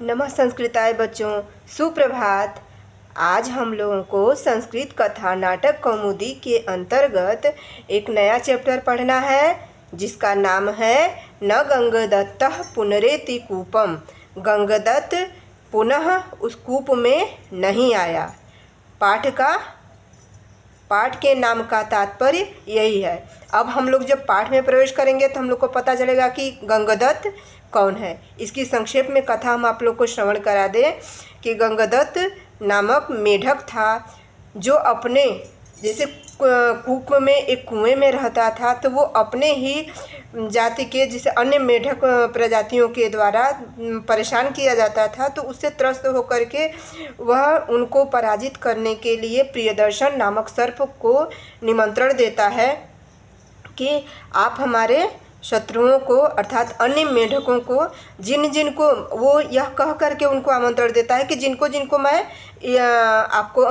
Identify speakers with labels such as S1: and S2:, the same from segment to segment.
S1: नमः संस्कृताय बच्चों, सुप्रभात। आज हम लोगों को संस्कृत कथा नाटक कौमुदी के अंतर्गत एक नया चैप्टर पढ़ना है जिसका नाम है न गंगदत्तः पुनरेति कूपम। गंगदत्त पुनः उस कूप में नहीं आया। पाठ के नाम का तात्पर्य यही है। अब हम लोग जब पाठ में प्रवेश करेंगे तो हम लोग को पता चलेगा कि गंगदत्त कौन है। इसकी संक्षेप में कथा हम आप लोग को श्रवण करा दें कि गंगदत्त नामक मेढक था जो अपने जैसे कूप में एक कुएं में रहता था, तो वो अपने ही जाति के जैसे अन्य मेढक प्रजातियों के द्वारा परेशान किया जाता था, तो उससे त्रस्त होकर के वह उनको पराजित करने के लिए प्रियदर्शन नामक सर्प को निमंत्रण देता है कि आप हमारे शत्रुओं को अर्थात अन्य मेढकों को जिनको वो यह कह करके उनको आमंत्रण देता है कि जिनको मैं आपको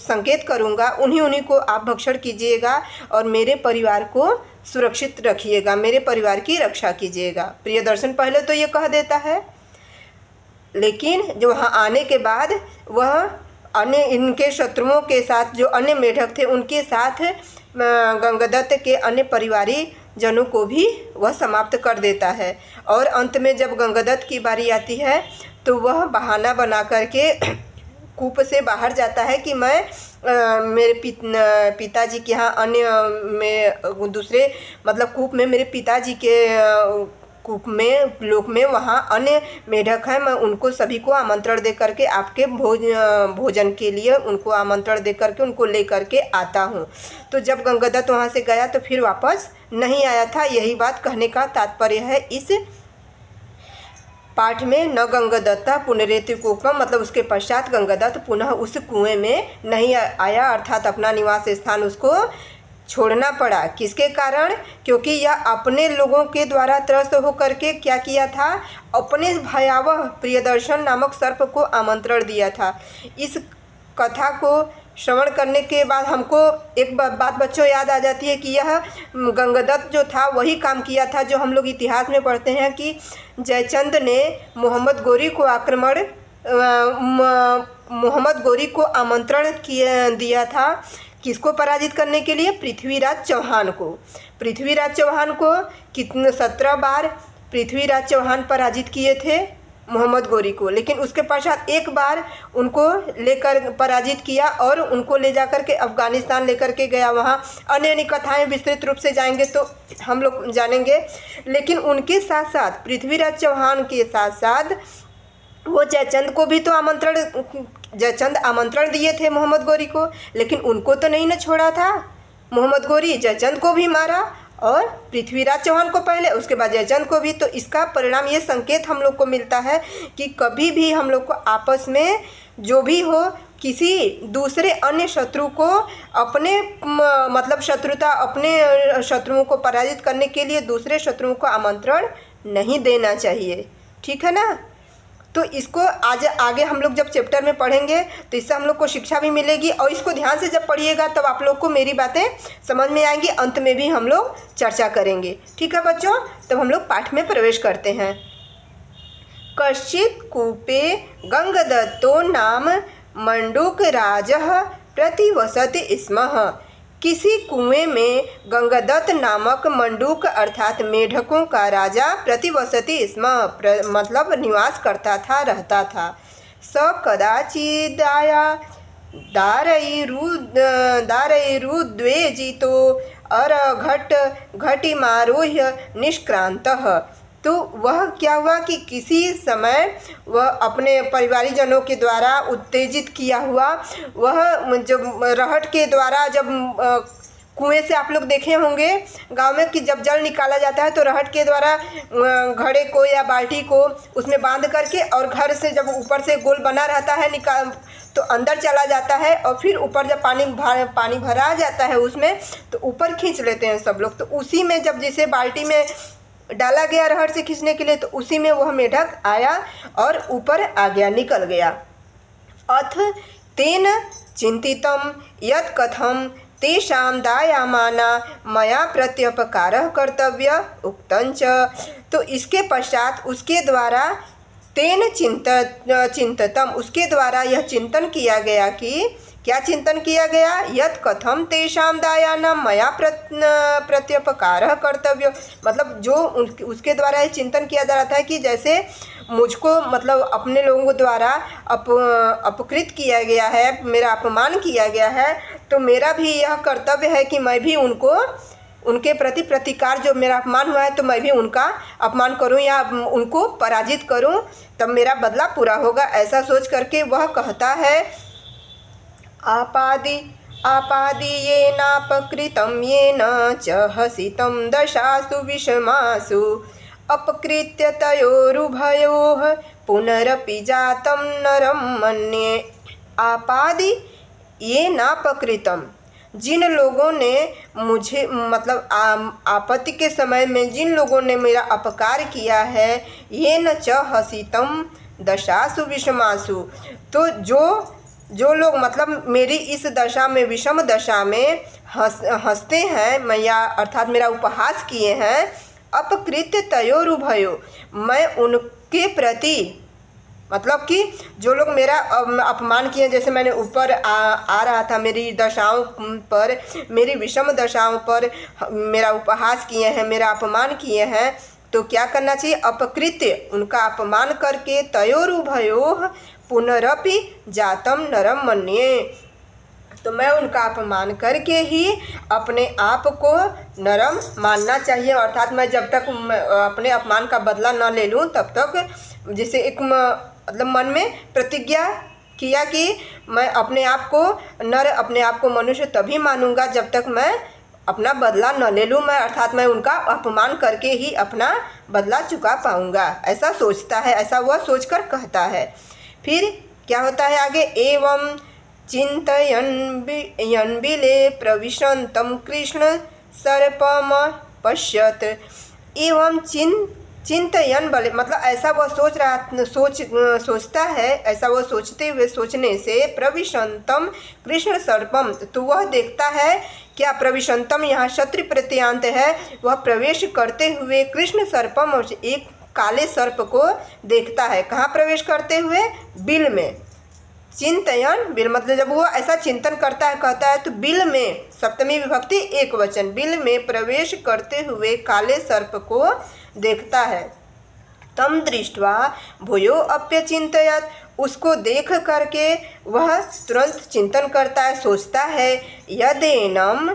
S1: संकेत करूँगा उन्हीं को आप भक्षण कीजिएगा और मेरे परिवार को सुरक्षित रखिएगा, मेरे परिवार की रक्षा कीजिएगा। प्रियदर्शन पहले तो ये कह देता है, लेकिन जो वहाँ आने के बाद वह अन्य इनके शत्रुओं के साथ जो अन्य मेढक थे उनके साथ गंगदत्त के अन्य परिवारी जनों को भी वह समाप्त कर देता है। और अंत में जब गंगदत्त की बारी आती है तो वह बहाना बना करके कूप से बाहर जाता है कि मैं मेरे पिताजी के यहाँ अन्य में दूसरे मतलब कूप में मेरे पिताजी के कूप में लोक में वहाँ अन्य मेढक हैं, मैं उनको सभी को आमंत्रण दे करके आपके भोजन के लिए उनको आमंत्रण दे करके उनको ले करके आता हूँ। तो जब गंगदत्त वहाँ से गया तो फिर वापस नहीं आया था। यही बात कहने का तात्पर्य है इस पाठ में। न गंगदत्ता पुनरेति कूपम मतलब उसके पश्चात गंगदत्त पुनः उस कुएं में नहीं आया, अर्थात अपना निवास स्थान उसको छोड़ना पड़ा। किसके कारण? क्योंकि यह अपने लोगों के द्वारा त्रस्त होकर के क्या किया था, अपने भयावह प्रियदर्शन नामक सर्प को आमंत्रण दिया था। इस कथा को श्रवण करने के बाद हमको एक बात बच्चों याद आ जाती है कि यह गंगदत्त जो था वही काम किया था जो हम लोग इतिहास में पढ़ते हैं कि जयचंद ने मोहम्मद गोरी को आमंत्रण दिया था। किसको पराजित करने के लिए? पृथ्वीराज चौहान को। पृथ्वीराज चौहान को कितने 17 बार पृथ्वीराज चौहान पराजित किए थे मोहम्मद गोरी को, लेकिन उसके पश्चात एक बार उनको लेकर पराजित किया और उनको ले जाकर के अफ़गानिस्तान लेकर के गया। वहाँ अन्य कथाएं विस्तृत रूप से जाएंगे तो हम लोग जानेंगे। लेकिन उनके साथ साथ पृथ्वीराज चौहान के साथ साथ वो जयचंद को भी तो जयचंद आमंत्रण दिए थे मोहम्मद गोरी को, लेकिन उनको तो नहीं न छोड़ा था। मोहम्मद गोरी जयचंद को भी मारा और पृथ्वीराज चौहान को पहले, उसके बाद जयचंद को भी। तो इसका परिणाम ये संकेत हम लोग को मिलता है कि कभी भी हम लोग को आपस में जो भी हो किसी दूसरे अन्य शत्रु को अपने मतलब अपने शत्रुओं को पराजित करने के लिए दूसरे शत्रुओं को आमंत्रण नहीं देना चाहिए। ठीक है ना? तो इसको आज आगे हम लोग जब चैप्टर में पढ़ेंगे तो इससे हम लोग को शिक्षा भी मिलेगी और इसको ध्यान से जब पढ़िएगा तब आप लोग को मेरी बातें समझ में आएंगी। अंत में भी हम लोग चर्चा करेंगे। ठीक है बच्चों, तब हम लोग पाठ में प्रवेश करते हैं। कश्चित कूपे गंगदत्तो नाम मंडूकराजः प्रतिवसति स्म। किसी कुएं में गंगदत्त नामक मंडूक अर्थात मेढकों का राजा प्रतिवसति स्म मतलब निवास करता था, रहता था। स कदाचिदाया दारैरुद्वेजितो घटिमारोह्य निष्क्रांतः। तो वह क्या हुआ कि किसी समय वह अपने परिवारीजनों के द्वारा उत्तेजित किया हुआ वह जब रहट के द्वारा जब कुएं से आप लोग देखे होंगे गांव में कि जब जल निकाला जाता है तो रहट के द्वारा घड़े को या बाल्टी को उसमें बांध करके और घर से जब ऊपर से गोल बना रहता है तो अंदर चला जाता है और फिर ऊपर जब पानी भरा जाता है उसमें तो ऊपर खींच लेते हैं सब लोग। तो उसी में जब जैसे बाल्टी में डाला गया रहट से खींचने के लिए तो उसी में वह मेढक आया और ऊपर आ गया, निकल गया। अथ तेन चिंतितम यत् कथम तेषां दायामाना मया प्रत्युपकारः कर्तव्य उक्तंच। तो इसके पश्चात उसके द्वारा तेन चिंततम, उसके द्वारा यह चिंतन किया गया कि क्या चिंतन किया गया, यत् कथम तेषां दायानां मया प्रत्युपकारः कर्तव्य, मतलब जो उसके द्वारा ये चिंतन किया जा रहा था कि जैसे मुझको मतलब अपने लोगों द्वारा अपकृत किया गया है, मेरा अपमान किया गया है, तो मेरा भी यह कर्तव्य है कि मैं भी उनके प्रति प्रतिकार, जो मेरा अपमान हुआ है तो मैं भी उनका अपमान करूं या उनको पराजित करूं, तब मेरा बदला पूरा होगा। ऐसा सोच करके वह कहता है आपादि येनापकृतं येन च हसितं दशासु विषमासु अपकृत्य तयोरुभयोः पुनरपि जातं नरं मन्ये। आपादि येनापकृतं, जिन लोगों ने मुझे मतलब आपत्ति के समय में जिन लोगों ने मेरा अपकार किया है, येन च हसितं दशासु विषमासु, तो जो लोग मतलब मेरी इस दशा में, विषम दशा में हंसते हैं मैं, या अर्थात मेरा उपहास किए हैं, अपकृत्य तयोरुभयो, मैं उनके प्रति मतलब कि जो लोग मेरा अपमान किए, जैसे मैंने ऊपर आ रहा था, मेरी दशाओं पर, मेरी विषम दशाओं पर मेरा उपहास किए हैं, मेरा अपमान किए हैं, तो क्या करना चाहिए, अपकृत्य, उनका अपमान करके, तयोरुभयोः पुनरपि जातं नरं मन्ये, तो मैं उनका अपमान करके ही अपने आप को नरम मानना चाहिए। अर्थात मैं जब तक अपने अपमान का बदला न ले लूँ तब तक, जैसे एक मतलब मन में प्रतिज्ञा किया कि मैं अपने आप को नर, अपने आप को मनुष्य तभी मानूंगा जब तक मैं अपना बदला न ले लूँ, मैं अर्थात मैं उनका अपमान करके ही अपना बदला चुका पाऊंगा, ऐसा सोचता है, ऐसा वह सोचकर कहता है। फिर क्या होता है आगे, एवं चिंतयन् बिले प्रविशन्तं कृष्ण सर्पम पश्यत। एवं चिंतयन् बले, मतलब ऐसा वह सोचता है, ऐसा वह सोचते हुए, सोचने से, प्रविशन्तं कृष्ण सर्पम, तो वह देखता है क्या, प्रविशन्तं यहाँ क्षत्रिय प्रत्ययांत है, वह प्रवेश करते हुए कृष्ण सर्पम, एक काले सर्प को देखता है। कहाँ प्रवेश करते हुए, बिल में। चिंतयन बिल मतलब जब वो ऐसा चिंतन करता है, कहता है, तो बिल में, सप्तमी विभक्ति एक वचन, बिल में प्रवेश करते हुए काले सर्प को देखता है। तम दृष्ट्वा भूयो अप्यचिंतयत्, उसको देख करके वह तुरंत चिंतन करता है, सोचता है, यदेनम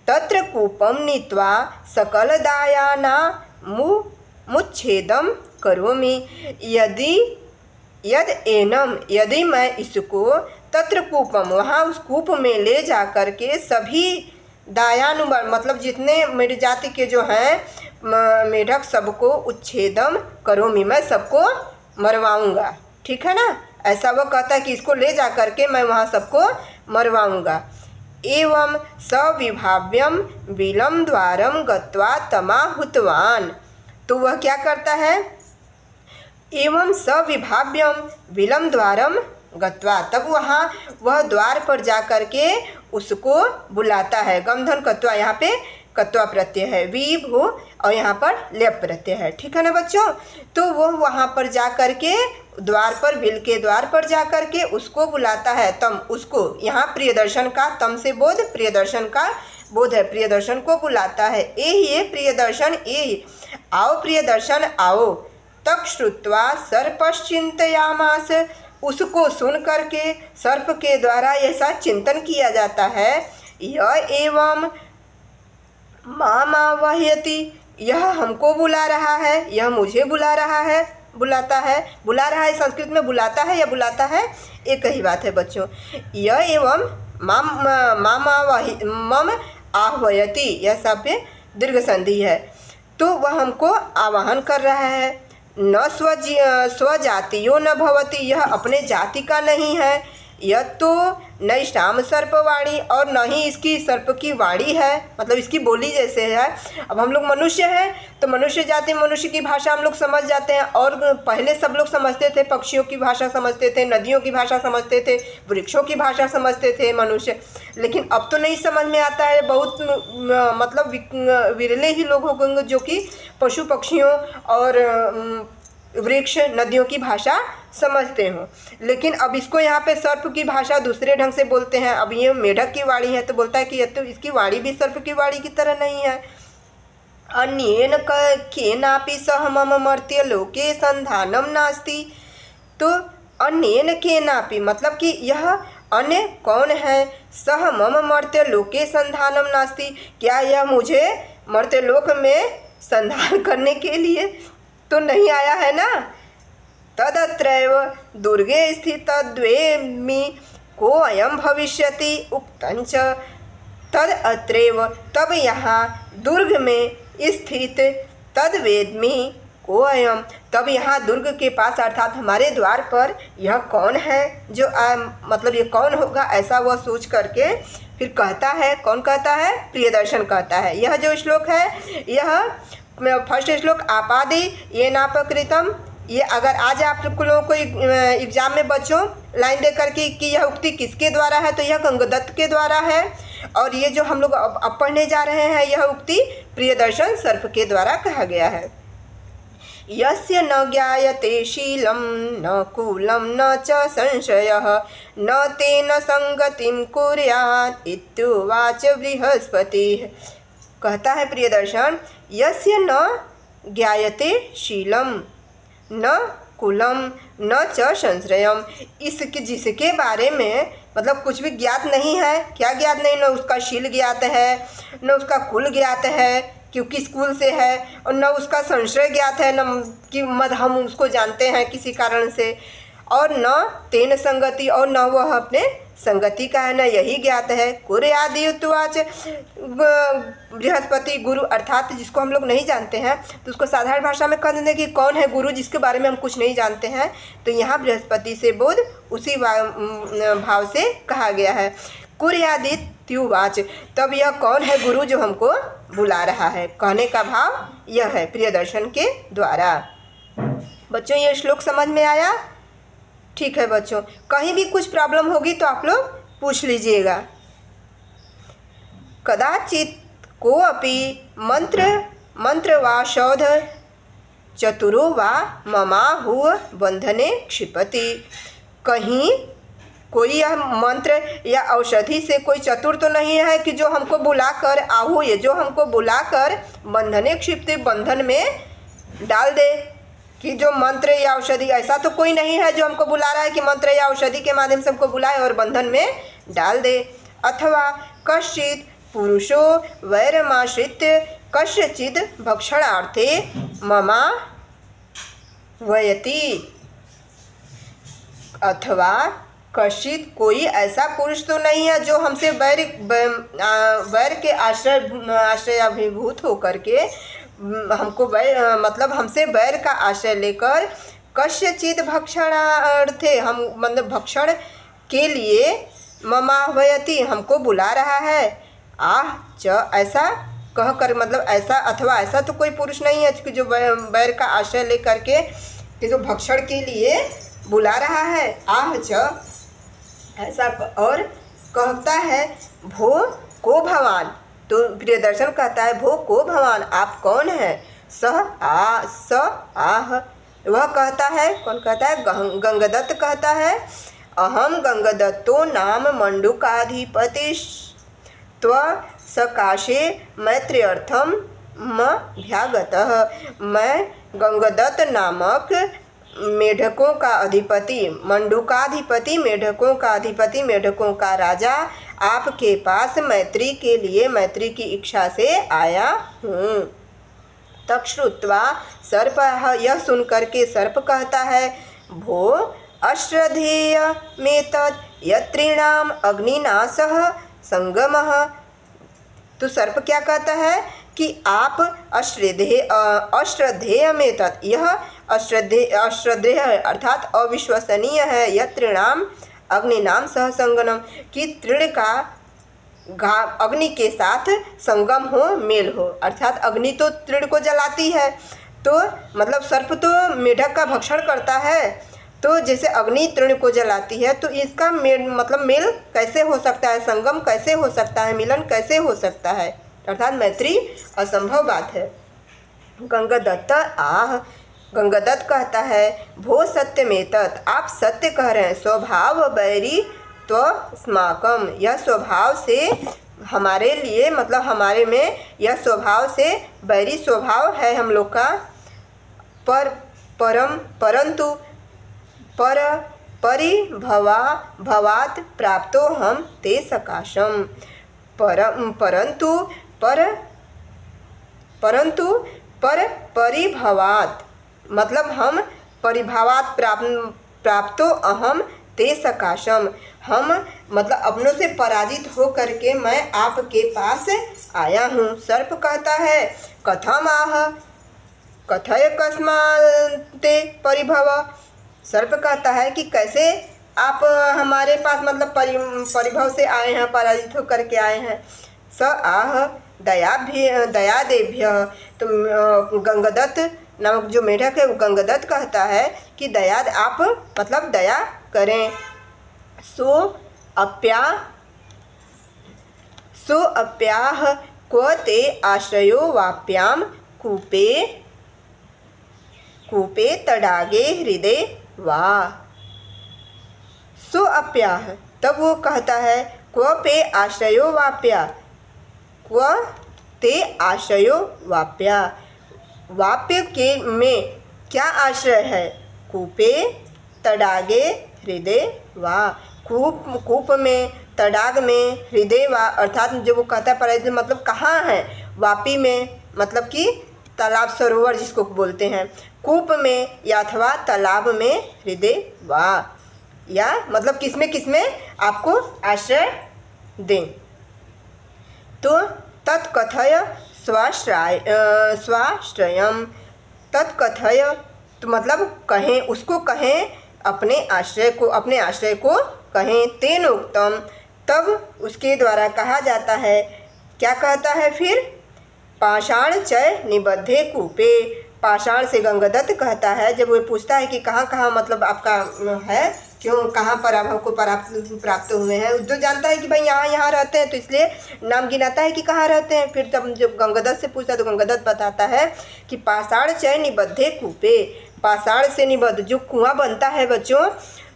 S1: तत्र कूपम नीत्वा सकलदायानामुच्छेदं करोमि। यदि मैं इसको तत्र कूपम, वहाँ उस कूप में ले जा कर के सभी दायानुबर मतलब जितने मेरी जाति के जो हैं मेढक सबको उच्छेदम करोमि, मैं सबको मरवाऊँगा, ठीक है ना, ऐसा वो कहता है कि इसको ले जा कर के मैं वहाँ सबको मरवाऊँगा। एवं सविभाव्यम बिलं द्वारम गत्वा तमाहुतवान, तो वह क्या करता है, एवं सविभाव्यम बिलं द्वारम गत्वा, तब वहाँ वह द्वार पर जा कर के उसको बुलाता है। गमधन कत्वा, यहाँ पे कत्वा प्रत्यय है, विभू और यहाँ पर लेप प्रत्यय है, ठीक है ना बच्चों। तो वो वहाँ पर जा कर के द्वार पर, बिल के द्वार पर जा कर के उसको बुलाता है। तम, उसको, यहाँ प्रियदर्शन का, तम से बोध, प्रियदर्शन का बोध है, प्रियदर्शन को बुलाता है। ये प्रियदर्शन, ए आओ प्रियदर्शन आओ। तक श्रुत्वा सर्पश्चिंतयामास, उसको सुन करके सर्प के द्वारा ऐसा चिंतन किया जाता है। यह एवं मामावहयति, यह हमको बुला रहा है, यह मुझे बुला रहा है, बुलाता है, बुला रहा है, संस्कृत में बुलाता है या बुलाता है एक ही बात है बच्चों। यह एवं मम आह्वयति, यह सब पे दीर्घ संधि है, तो वह हमको आवाहन कर रहा है। न स्वजातियो न भवति, यह अपने जाति का नहीं है। यह तो नैष्ठाम सर्पवाणी, और न ही इसकी सर्प की वाणी है, मतलब इसकी बोली जैसे है। अब हम लोग मनुष्य हैं तो मनुष्य जाति, मनुष्य की भाषा हम लोग समझ जाते हैं, और पहले सब लोग समझते थे, पक्षियों की भाषा समझते थे, नदियों की भाषा समझते थे, वृक्षों की भाषा समझते थे मनुष्य, लेकिन अब तो नहीं समझ में आता है। बहुत मतलब विरले ही लोग होंगे जो कि पशु पक्षियों और वृक्ष नदियों की भाषा समझते हो। लेकिन अब इसको यहाँ पे सर्प की भाषा दूसरे ढंग से बोलते हैं। अब ये मेढक की वाणी है तो बोलता है कि ये तो इसकी वाणी भी सर्प की वाणी की तरह नहीं है। अन्येन केनापि सह मम मर्त्य लोके संधानम नास्ति। तो अन्येन केनापि मतलब कि यह अन्य कौन है, सह मम मर्त्य लोके संधानम नास्ति, क्या यह मुझे मर्त्य लोक में संधान करने के लिए तो नहीं आया है ना। तदत्रैव दुर्गे स्थितद्वेमि को अयम भविष्यति उक्तंच। तद अत्रैव तब यहाँ दुर्ग में स्थित तद्वेदमी को अयम तब यहाँ दुर्ग के पास अर्थात हमारे द्वार पर यह कौन है जो मतलब ये कौन होगा ऐसा वह सोच करके फिर कहता है। कौन कहता है, प्रियदर्शन कहता है। यह जो श्लोक है यह फर्स्ट श्लोक आपादि ये नापकृतम, ये अगर आज आप लोगों को एग्जाम में बच्चों लाइन दे करके कि यह उक्ति किसके द्वारा है तो यह गंगदत्त के द्वारा है। और ये जो हम लोग अब पढ़ने जा रहे हैं यह उक्ति प्रियदर्शन सर्प के द्वारा कहा गया है। यस्य न ज्ञायते शीलं न कूलं न च संशयः न तेन संगतिं कुर्यात् इत्युवाच बृहस्पतिः। कहता है प्रियदर्शन, यस्य न ज्ञायते शीलं न कुलम न च संश्रयम, इसके जिसके बारे में मतलब कुछ भी ज्ञात नहीं है। क्या ज्ञात नहीं, न उसका शील ज्ञात है न उसका कुल ज्ञात है क्योंकि स्कूल से है, और न उसका संशय ज्ञात है, न कि मत हम उसको जानते हैं किसी कारण से, और न तेन संगति और न वह अपने संगति का है, न यही ज्ञात है। कुर्यादित्वाच बृहस्पति गुरु अर्थात जिसको हम लोग नहीं जानते हैं तो उसको साधारण भाषा में कह देंगे कि कौन है गुरु जिसके बारे में हम कुछ नहीं जानते हैं। तो यहाँ बृहस्पति से बोध उसी भाव से कहा गया है। कुर्यादित्युवाच तब यह कौन है गुरु जो हमको बुला रहा है, कहने का भाव यह है प्रियदर्शन के द्वारा। बच्चों ये श्लोक समझ में आया? ठीक है बच्चों, कहीं भी कुछ प्रॉब्लम होगी तो आप लोग पूछ लीजिएगा। कदाचित को अपि मंत्र वा शौध चतुरो वा ममाहुः बंधने क्षिपति। कहीं कोई यह मंत्र या औषधि से कोई चतुर तो नहीं है कि जो हमको बुलाकर आहू ये जो हमको बुलाकर बंधने क्षिप्त बंधन में डाल दे, कि जो मंत्र या औषधि ऐसा तो कोई नहीं है जो हमको बुला रहा है कि मंत्र या औषधि के माध्यम से हमको बुलाए और बंधन में डाल दे। अथवा कश्चित पुरुषो वैरमाश्रित्य कस्यचिद भक्षणार्थे ममा वयति। अथवा कश्चित कोई ऐसा पुरुष तो नहीं है जो हमसे वैर के आश्रयाभिभूत होकर के हमको मतलब हमसे वैर का आश्रय लेकर कस्यचित भक्षणार्थे हम मतलब भक्षण के लिए ममाह्वयति हमको बुला रहा है। आह च ऐसा कह कर मतलब ऐसा अथवा ऐसा तो कोई पुरुष नहीं है कि जो वैर का आश्रय लेकर के कि जो भक्षण के लिए बुला रहा है। आह च ऐसा और कहता है भो को भवान, तो प्रियदर्शन कहता है भो को भवान आप कौन है। सह आ स आह वह कहता है, कौन कहता है, गंगदत्त कहता है अहम गंगदत्तो नाम मंडूकाधिपति त्व सकाशे मैत्र्यर्थम मभ्यागतः। मैं गंगदत्त नामक मेढकों का अधिपति मंडूकाधिपति मेढकों का अधिपति मेढकों का राजा आपके पास मैत्री के लिए मैत्री की इच्छा से आया हूँ। तच्छ्रुत्वा सर्प यह सुन करके सर्प कहता है भो अश्रद्धेय मेतद यत्रीणाम अग्निनाशः संगमः। तो सर्प क्या कहता है कि आप अश्रद्धेय मेतद यह अश्रद्धेय अर्थात अविश्वसनीय है। यत्रीणाम अग्निनाम सह संगमम कि तृण का अग्नि के साथ संगम हो मेल हो, अर्थात अग्नि तो तृण को जलाती है तो मतलब सर्प तो मेढक का भक्षण करता है, तो जैसे अग्नि तृण को जलाती है तो इसका मतलब मेल कैसे हो सकता है, संगम कैसे हो सकता है, मिलन कैसे हो सकता है, अर्थात मैत्री असंभव बात है। गंगदत्त आह गंगादत्त कहता है भो सत्यमेतत्, आप सत्य कह रहे हैं। स्वभाव बैरी त्वस्माकं, यह स्वभाव से हमारे लिए, मतलब हमारे में यह स्वभाव से बैरी स्वभाव है हम लोग का। परंतु परिभवात् प्राप्तो हम ते सकाशम। परंतु परिभवात् मतलब हम परिभावात् प्राप्तो अहम ते सकाशम, हम मतलब अपनों से पराजित हो करके मैं आपके पास आया हूँ। सर्प कहता है कथम आह कथय कस्माते परिभव। सर्प कहता है कि कैसे आप हमारे पास मतलब परिभव से आए हैं, पराजित हो करके आए हैं। स आह दयादेभ्य, तो गंगादत्त नामक जो मेढक है वो गंगादत्त कहता है कि दया, आप मतलब दया करें। सो अप्याह क्व ते आश्रयो वाप्याम कूपे तडागे हृदय वा। सो अप्याह, तब वो कहता है क्व पे आश्रयो वाप्या, क्व ते आश्रयो वाप्या, वाप्य के में क्या आश्रय है। कूपे तडागे हृदय वा, कूप में, तडाग में, हृदय वा, अर्थात जब वो कहता है पराजित मतलब कहाँ है। वापी में मतलब कि तालाब सरोवर जिसको बोलते हैं, कूप में या अथवा तालाब में, हृदय वा, या मतलब किसमें आपको आश्रय दें। तो तत्कथय स्वाश्रयम, तत्कथय तो मतलब कहें, उसको कहें, अपने आश्रय को कहें। तेन उक्तम, तब उसके द्वारा कहा जाता है। क्या कहता है फिर। पाषाण चय निबद्धे कूपे, पाषाण से गंगादत्त कहता है, जब वो पूछता है कि कहाँ मतलब आपका है, क्यों कहाँ पराभव को प्राप्त हुए हैं। जो जानता है कि भाई यहाँ रहते हैं, तो इसलिए नाम गिनाता है कि कहाँ रहते हैं। फिर जब गंगादत्त से पूछता है तो गंगादत्त बताता है कि पाषाण चय निबद्धे कूपे, पाषाण से निबद्ध जो कुआं बनता है बच्चों,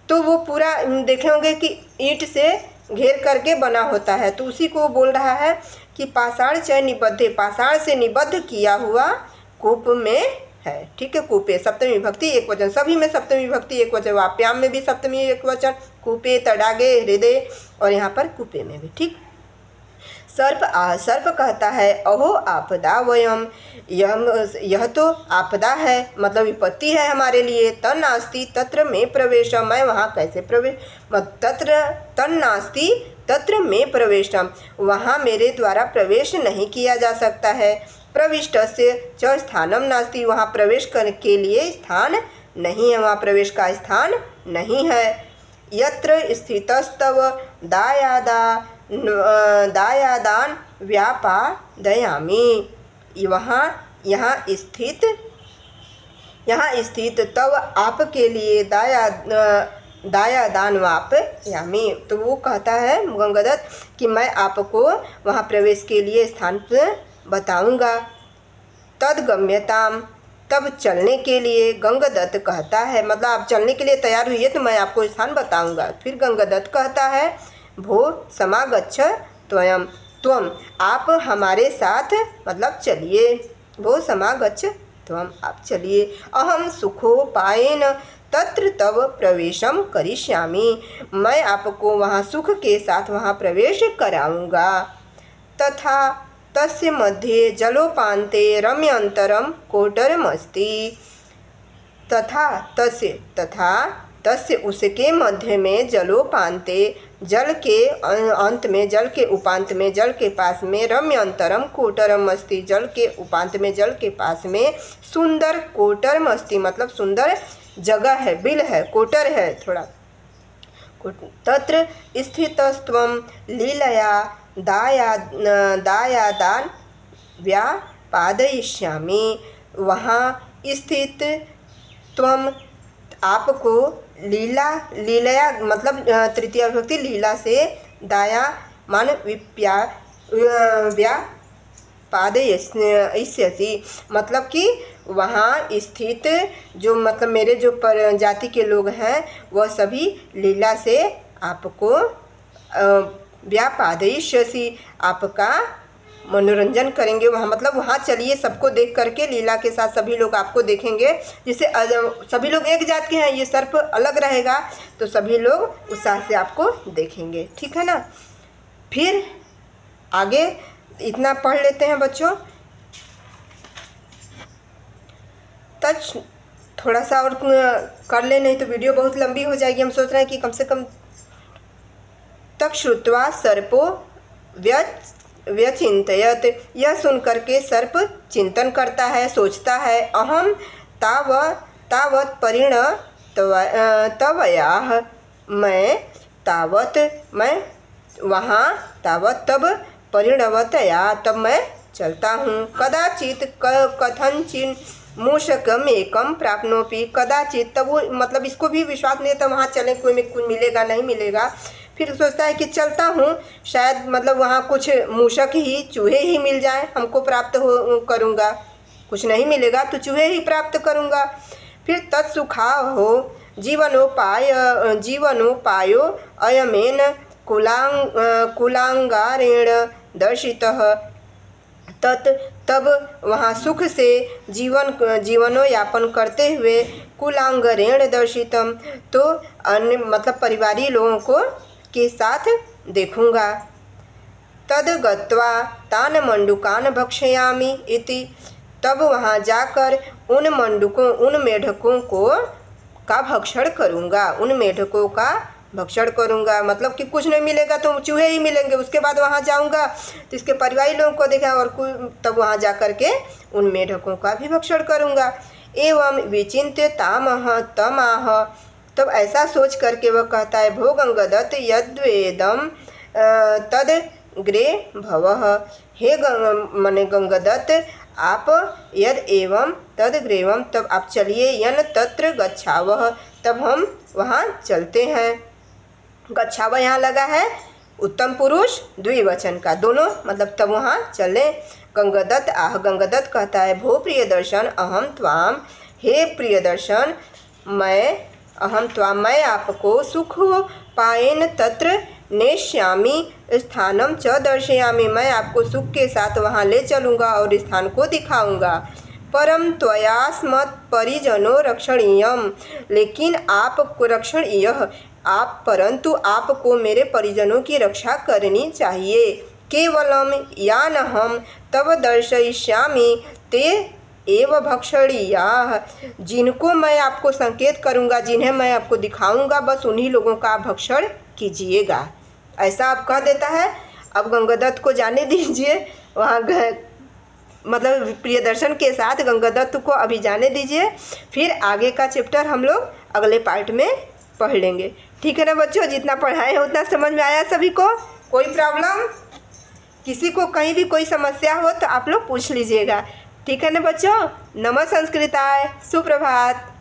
S1: तो वो पूरा देखे होंगे कि ईंट से घेर करके बना होता है, तो उसी को बोल रहा है कि पाषाण चय निबद्धे, पाषाण से निबद्ध किया हुआ कूप में है। ठीक है, कूपे सप्तमी विभक्ति एक वचन, सभी में सप्तमी विभक्ति एक वचन, वाप्याम में भी सप्तमी एक वचन, कूपे तडागे हृदय, और यहाँ पर कूपे में भी। ठीक। सर्प कहता है अहो आपदा वयम, यह तो आपदा है, मतलब विपत्ति है हमारे लिए। तन्नास्ति तत्र में प्रवेशम, मैं वहाँ कैसे प्रवेश, तन्नास्ति तत्र में प्रवेशम, वहाँ मेरे द्वारा प्रवेश नहीं किया जा सकता है। प्रविष्टस्य च स्थानम नास्ति, वहाँ प्रवेश करने के लिए स्थान नहीं है, वहाँ प्रवेश का स्थान नहीं है। यत्र स्थितस्तव दायादान व्यापादयामि, यहाँ स्थित तव आपके लिए दायादान वापयामि, तो वो कहता है गंगादत्त कि मैं आपको वहाँ प्रवेश के लिए स्थान बताऊंगा। तदगम्यताम, तब चलने के लिए गंगादत्त कहता है, मतलब आप चलने के लिए तैयार हुई है तो मैं आपको स्थान बताऊंगा। फिर गंगादत्त कहता है भो समागच्छ त्वयम, त्वम आप हमारे साथ मतलब चलिए। भो समागच्छ त्वम, आप चलिए। अहम सुखोपायेन तत्र तव प्रवेशम करिष्यामि, मैं आपको वहाँ सुख के साथ वहाँ प्रवेश कराऊंगा। तथा तस्य मध्ये जलोपान्ते रम्यन्तरम कोटरमस्ति, तथा तस्य उसके मध्य में जलोपान्ते, जल के अंत में, जल के उपांत में, जल के पास में, रम्यन्तरम कोटरम अस्ति, जल के उपांत में, जल के पास में सुंदर कोटरम अस्ति, मतलब सुंदर जगह है, बिल है, कोटर है थोड़ा। तत्र स्थितस्त्वं लीलया दायादान व्यापादयिष्यामि, वहाँ स्थित त्वम आपको लीलया मतलब तृतीय विभक्ति लीला से, दाया मान पादयिष्यसि, मतलब कि वहाँ स्थित जो मतलब मेरे जो पर जाति के लोग हैं वह सभी लीला से आपको व्यापादयिष्यसि, आपका मनोरंजन करेंगे। वहाँ मतलब वहाँ चलिए, सबको देख करके लीला के साथ सभी लोग आपको देखेंगे। जैसे सभी लोग एक जात के हैं, ये सर्प अलग रहेगा तो सभी लोग उत्साह से आपको देखेंगे, ठीक है ना। फिर आगे इतना पढ़ लेते हैं बच्चों। तच थोड़ा सा और कर ले, नहीं तो वीडियो बहुत लंबी हो जाएगी। हम सोच रहे हैं कि कम से कम तक श्रुत्वा सर्पो व्यचिंतयत, यह सुन करके सर्प चिंतन करता है, सोचता है। अहम तावत परिणतवयाः, मैं वहाँ तावत तब परिणवतया तब मैं चलता हूँ। कदाचित कथनचिन मूषकम एकम प्राप्नोपि, कदाचित तब वो मतलब इसको भी विश्वास नहीं था वहाँ चले कोई में कुछ मिलेगा नहीं मिलेगा। फिर सोचता है कि चलता हूँ, शायद मतलब वहाँ कुछ मूषक ही, चूहे ही मिल जाए, हमको प्राप्त करूँगा। कुछ नहीं मिलेगा तो चूहे ही प्राप्त करूँगा। फिर तत्सुखाहो जीवनोपायो अयमेन कुलांगारेण दर्शितः, तब वहाँ सुख से जीवनोयापन करते हुए कुलांगरेण दर्शितम, तो अन्य मतलब परिवारी लोगों को के साथ देखूँगा। तद गत्वा तान मंडूकान भक्षयामि इति, तब वहाँ जाकर उन मंडूकों, उन मेढकों का भक्षण करूँगा, उन मेढकों का भक्षण करूँगा। मतलब कि कुछ नहीं मिलेगा तो चूहे ही मिलेंगे। उसके बाद वहाँ जाऊँगा तो इसके परिवारी लोगों को देखा और तब वहाँ जा कर के उन मेढकों का भी भक्षण करूँगा। एवं विचिन्त्य तमाह, तब ऐसा सोच करके वह कहता है, भो गंगदत्त यद्वेदम तद ग्रे भवः, हे मने गंगदत्त आप यद एवं तद ग्रेवम, तब आप चलिए, यन तत्र गच्छावः, तब हम वहाँ चलते हैं। गच्छावः यहाँ लगा है उत्तम पुरुष द्विवचन का, दोनों मतलब तब वहाँ चले। गंगदत्त गंगदत्त कहता है, भो प्रियदर्शन अहम त्वाम, हे प्रियदर्शन मैं आपको सुख पायेन तत्र नेष्यामि स्थानम च दर्शयामि, मैं आपको सुख के साथ वहाँ ले चलूँगा और स्थान को दिखाऊँगा। परम त्वयास्मत् परिजनो रक्षणीयम, लेकिन आपको रक्षणीय परंतु आपको मेरे परिजनों की रक्षा करनी चाहिए। केवलम यानहम तव दर्शयिष्यामि ते एव भक्षणीयाः, जिनको मैं आपको संकेत करूँगा, जिन्हें मैं आपको दिखाऊँगा, बस उन्हीं लोगों का भक्षण कीजिएगा। ऐसा आप कह देता है। अब गंगदत्त को जाने दीजिए, वहाँ मतलब प्रियदर्शन के साथ गंगदत्त को अभी जाने दीजिए। फिर आगे का चैप्टर हम लोग अगले पार्ट में पढ़ लेंगे, ठीक है ना बच्चों। जितना पढ़ाए हैं उतना समझ में आया सभी को? कोई प्रॉब्लम, किसी को कहीं भी कोई समस्या हो तो आप लोग पूछ लीजिएगा, ठीक है ना बच्चों। नमः संस्कृताय, सुप्रभात।